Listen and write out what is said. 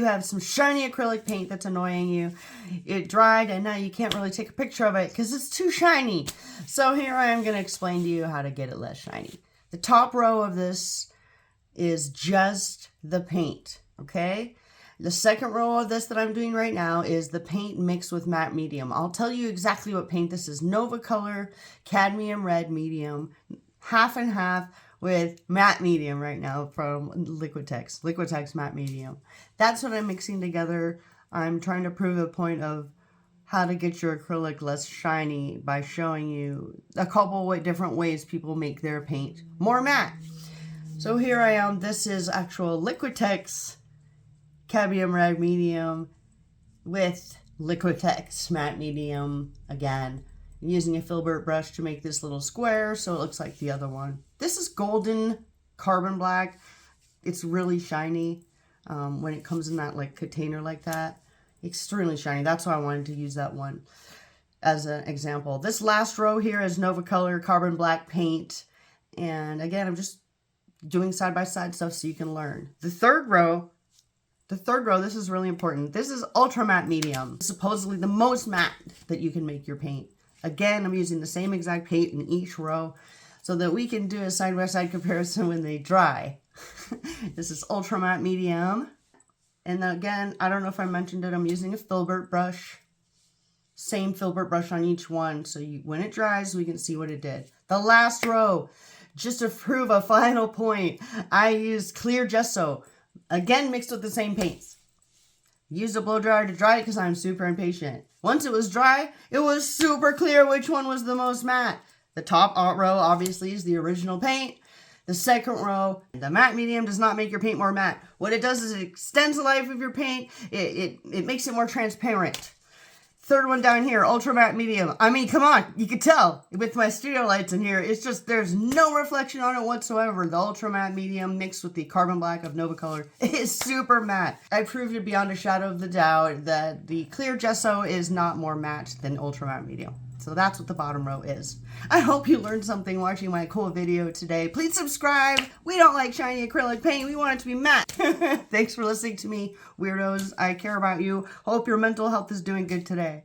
you have some shiny acrylic paint that's annoying you. It dried and now you can't really take a picture of it because it's too shiny. So here I am going to explain to you how to get it less shiny. The top row of this is just the paint, okay? The second row of this that I'm doing right now is the paint mixed with matte medium. I'll tell you exactly what paint this is. Nova Color Cadmium Red Medium, half and half with matte medium right now from Liquitex. Liquitex matte medium. That's what I'm mixing together. I'm trying to prove a point of how to get your acrylic less shiny by showing you a couple of different ways people make their paint more matte. So here I am. This is actual Liquitex Cadmium Red Medium with Liquitex Matte Medium again. I'm using a filbert brush to make this little square so it looks like the other one. This is golden carbon black. It's really shiny when it comes in that like container like that. Extremely shiny. That's why I wanted to use that one as an example. This last row here is Nova Color Carbon Black paint. And again, I'm just doing side-by-side stuff so you can learn. The third row, this is really important. This is Ultra Matte Medium. It's supposedly the most matte that you can make your paint. Again, I'm using the same exact paint in each row so that we can do a side-by-side comparison when they dry. This is Ultra Matte Medium. And then again, I don't know if I mentioned it, I'm using a filbert brush. Same filbert brush on each one, so when it dries, we can see what it did. The last row, just to prove a final point, I used clear gesso, again mixed with the same paints. Used a blow dryer to dry it because I'm super impatient. Once it was dry, it was super clear which one was the most matte. The top row obviously is the original paint. The second row, the matte medium does not make your paint more matte. What it does is it extends the life of your paint. It makes it more transparent. Third one down here, Ultra Matte Medium. I mean, come on, you can tell with my studio lights in here, it's just, there's no reflection on it whatsoever. The Ultra Matte Medium mixed with the Carbon Black of Nova Color is super matte. I proved it beyond a shadow of the doubt that the clear gesso is not more matte than Ultra Matte Medium. So that's what the bottom row is. I hope you learned something watching my cool video today. Please subscribe. We don't like shiny acrylic paint. We want it to be matte. Thanks for listening to me, weirdos. I care about you. Hope your mental health is doing good today.